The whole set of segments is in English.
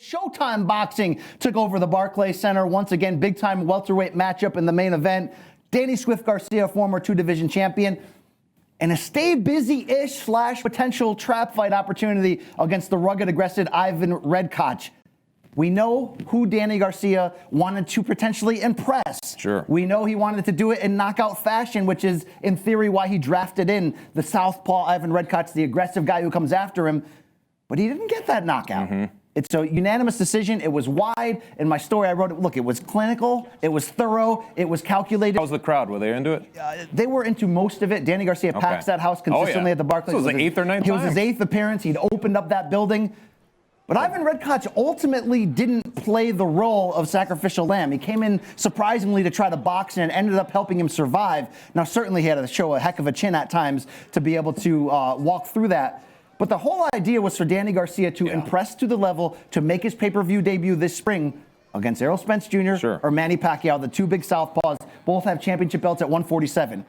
Showtime Boxing took over the Barclays Center. Once again, big-time welterweight matchup in the main event. Danny Garcia, former two-division champion, and a stay busy-ish / potential trap fight opportunity against the rugged, aggressive Ivan Redkach. We know who Danny Garcia wanted to potentially impress. Sure. We know he wanted to do it in knockout fashion, which is, in theory, why he drafted in the southpaw Ivan Redkach, the aggressive guy who comes after him. But he didn't get that knockout. It's a unanimous decision. It was wide. In my story, I wrote it. Look, it was clinical. It was thorough. It was calculated. How was the crowd? Were they into it? They were into most of it. Danny Garcia packs that house consistently at the Barclays. So it was like eighth or ninth time? It was his 8th appearance. He'd opened up that building. But Ivan Redkach ultimately didn't play the role of sacrificial lamb. He came in surprisingly to try to box and ended up helping him survive. Now, certainly he had to show a heck of a chin at times to be able to walk through that. But the whole idea was for Danny Garcia to impress to the level to make his pay-per-view debut this spring against Errol Spence Jr. or Manny Pacquiao, the two big southpaws. Both have championship belts at 147.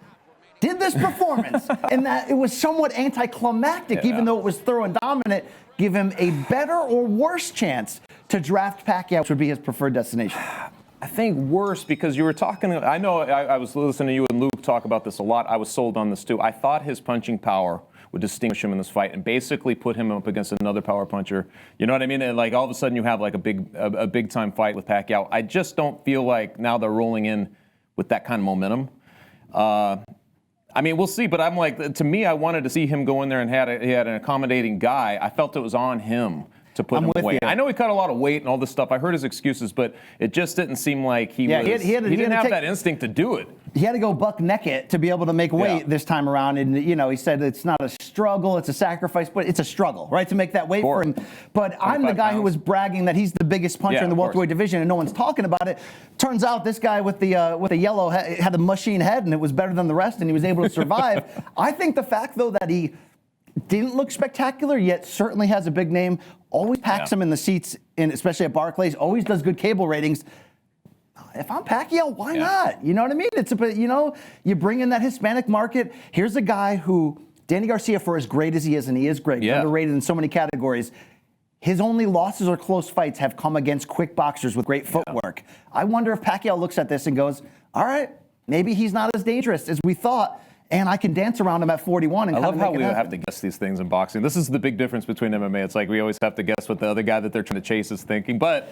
Did this performance, and that it was somewhat anticlimactic, even though it was thorough and dominant, give him a better or worse chance to draft Pacquiao, which would be his preferred destination? I think worse, because you were talking, I know I was listening to you and Luke talk about this a lot. I was sold on this too. I thought his punching power would distinguish him in this fight and basically put him up against another power puncher. You know what I mean? And like all of a sudden you have like a big time fight with Pacquiao. I just don't feel like now they're rolling in with that kind of momentum. I mean, we'll see, but I'm like, to me, I wanted to see him go in there and he had an accommodating guy. I felt it was on him to put him away. I know he cut a lot of weight and all this stuff. I heard his excuses, but it just didn't seem like he didn't have that instinct to do it. He had to go buck naked to be able to make weight this time around. And, you know, he said it's not a struggle, it's a sacrifice, but it's a struggle, right, to make that weight for him. But I'm the guy who was bragging that he's the biggest puncher in the welterweight division, and no one's talking about it. Turns out this guy with the yellow had a machine head, and it was better than the rest, and he was able to survive. I think the fact, though, that he didn't look spectacular, yet certainly has a big name, always packs him in the seats, especially at Barclays, always does good cable ratings. If I'm Pacquiao, why not? You know what I mean? It's you bring in that Hispanic market. Here's a guy who, Danny Garcia, for as great as he is, and he is great, underrated in so many categories, his only losses or close fights have come against quick boxers with great footwork. I wonder if Pacquiao looks at this and goes, all right, maybe he's not as dangerous as we thought, and I can dance around him at 41. And I love how we have to guess these things in boxing. This is the big difference between MMA. It's like we always have to guess what the other guy that they're trying to chase is thinking. But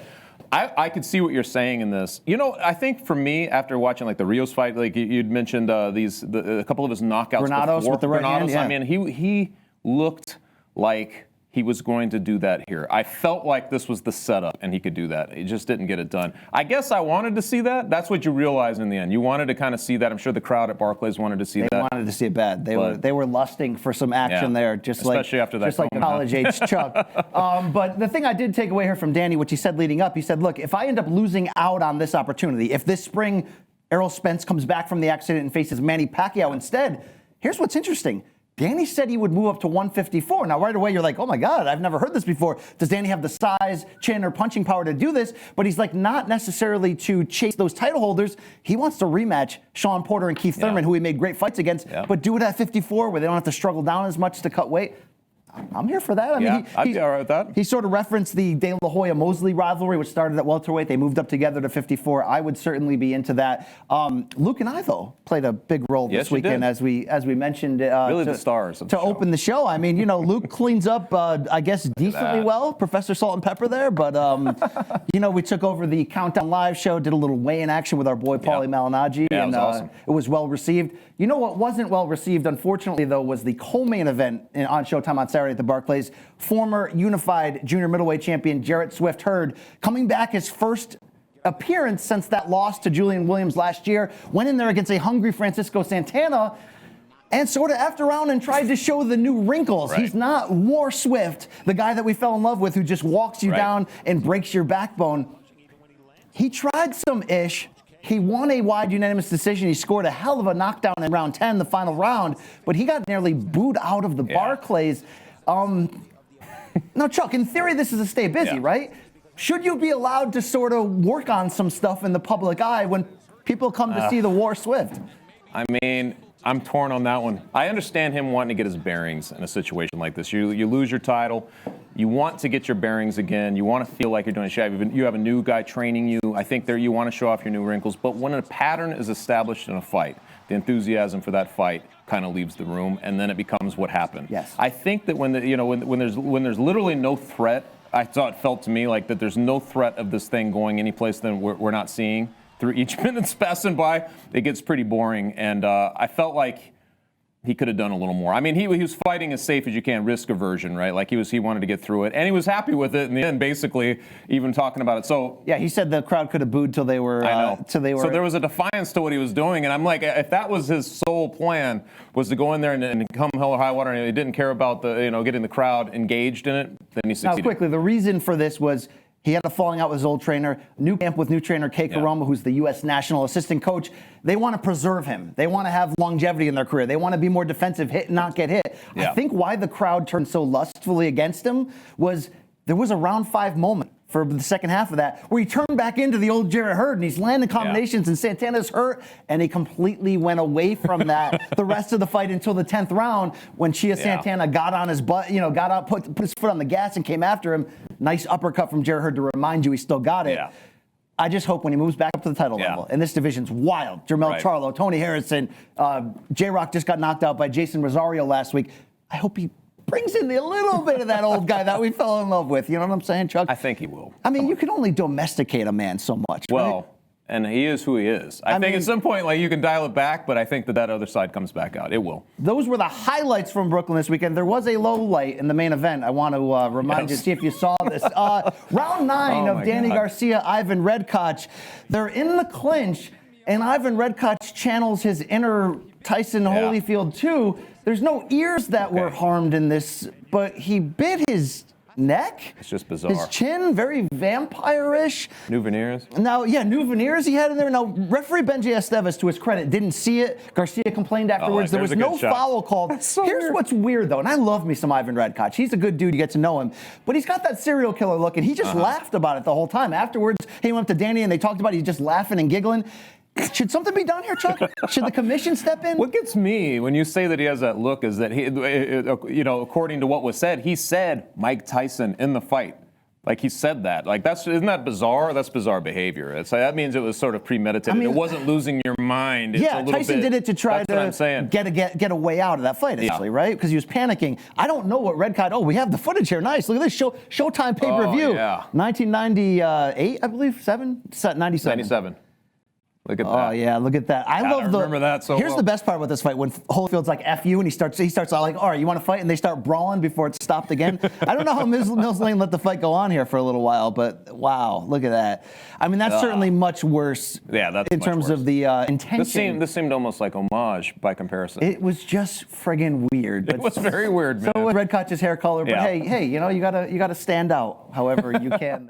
I could see what you're saying in this. You know, I think for me, after watching like the Rios fight, like you'd mentioned a couple of his knockouts Granados with the right hand, I mean, he looked like he was going to do that here. I felt like this was the setup, and he could do that. He just didn't get it done. I guess I wanted to see that. That's what you realize in the end. You wanted to kind of see that. I'm sure the crowd at Barclays wanted to see that. They wanted to see it bad. They were lusting for some action there, especially after that. Just like college-age Chuck. But the thing I did take away here from Danny, which he said leading up, he said, look, if I end up losing out on this opportunity, if this spring Errol Spence comes back from the accident and faces Manny Pacquiao instead, here's what's interesting. Danny said he would move up to 154. Now, right away, you're like, oh, my God, I've never heard this before. Does Danny have the size, chin, or punching power to do this? But he's like, not necessarily to chase those title holders. He wants to rematch Sean Porter and Keith Thurman, who he made great fights against, but do it at 54 where they don't have to struggle down as much to cut weight. I'm here for that. I mean, I'd be all right with that. He sort of referenced the De La Hoya-Mosley rivalry, which started at welterweight. They moved up together to 54. I would certainly be into that. Luke and I, though, played a big role this weekend, as we mentioned. Really the stars of the show. Open the show. I mean, you know, Luke cleans up, I guess, decently well. Professor Salt and Pepper there. But, you know, we took over the Countdown Live show, did a little weigh-in action with our boy, Paulie Malignaggi. Yeah, and, it was awesome. It was well-received. You know what wasn't well-received, unfortunately, though, was the co-main event on Showtime on Saturday at the Barclays. Former unified junior middleweight champion Jarrett Swift Hurd coming back his first appearance since that loss to Julian Williams last year. Went in there against a hungry Francisco Santana and sort of effed around and tried to show the new wrinkles. He's not War Swift, the guy that we fell in love with who just walks you down and breaks your backbone. He tried some ish. He won a wide unanimous decision. He scored a hell of a knockdown in round 10, the final round, but he got nearly booed out of the Barclays. Now, Chuck, in theory, this is a stay busy, right? Should you be allowed to sort of work on some stuff in the public eye when people come to see the War Swift? I mean, I'm torn on that one. I understand him wanting to get his bearings in a situation like this. You lose your title. You want to get your bearings again. You want to feel like you're doing a show. You have a new guy training you. I think you want to show off your new wrinkles. But when a pattern is established in a fight, the enthusiasm for that fight kind of leaves the room, and then it becomes what happened. Yes. I think that when there's literally no threat, I thought it felt to me like that there's no threat of this thing going any place that we're not seeing. Through each minute's passing by, it gets pretty boring, and I felt like he could have done a little more. I mean, he was fighting as safe as you can, risk aversion, right? Like he wanted to get through it, and he was happy with it in the end, basically, even talking about it. So yeah, he said the crowd could have booed till they were. I know. So there was a defiance to what he was doing, and I'm like, if that was his sole plan, was to go in there and come hell or high water, and he didn't care about getting the crowd engaged in it, then he succeeded. Now, quickly, the reason for this was he had a falling out with his old trainer, new camp with new trainer Kei Karama, who's the U.S. national assistant coach. They want to preserve him. They want to have longevity in their career. They want to be more defensive, hit and not get hit. Yeah. I think why the crowd turned so lustfully against him was there was a round 5 moment for the second half of that, where he turned back into the old Jarrett Hurd, and he's landing combinations, and Santana's hurt, and he completely went away from that the rest of the fight until the 10th round, when Santana got on his butt, got out, put his foot on the gas, and came after him. Nice uppercut from Jarrett Hurd to remind you he still got it. Yeah. I just hope when he moves back up to the title level, and this division's wild. Jermell Charlo, Tony Harrison, J-Rock just got knocked out by Jason Rosario last week. I hope he brings in a little bit of that old guy that we fell in love with. You know what I'm saying, Chuck? I think he will. I mean, you can only domesticate a man so much, well, right? And he is who he is. I think at some point, you can dial it back, but I think that other side comes back out. It will. Those were the highlights from Brooklyn this weekend. There was a low light in the main event. I want to remind you, see if you saw this. Round 9 of Danny Garcia, Ivan Redkach. They're in the clinch, and Ivan Redkach channels his inner Tyson Holyfield too. There's no ears that were harmed in this, but he bit his neck. It's just bizarre. His chin, very vampire-ish. New veneers. Now, new veneers he had in there. Now, referee Benji Esteves, to his credit, didn't see it. Garcia complained afterwards. There was no foul called. Here's what's weird, though, and I love me some Ivan Redkach. He's a good dude. You get to know him. But he's got that serial killer look, and he just laughed about it the whole time. Afterwards, he went up to Danny, and they talked about it. He's just laughing and giggling. Should something be done here, Chuck? Should the commission step in? What gets me when you say that he has that look is that he, according to what was said, he said Mike Tyson in the fight. Like he said that. Like isn't that bizarre? That's bizarre behavior. That means it was sort of premeditated. It wasn't losing your mind. It's Tyson did it to try to get a way out of that fight, actually, right? Because he was panicking. I don't know what Redkach. Oh, we have the footage here. Nice. Look at this Showtime pay-per-view. 1998, I believe, 97. 97. Look at that. Oh yeah, look at that. I remember that so Here's the best part about this fight, when Holyfield's like F you, and he starts like, all right, you want to fight? And they start brawling before it's stopped again. I don't know how Mills Lane let the fight go on here for a little while, but wow, look at that. I mean, that's certainly much worse. Yeah, that's in terms of the intention. This seemed almost like homage by comparison. It was just friggin' weird. It was very weird, man. So Redkach's hair color, but hey, you gotta stand out however you can.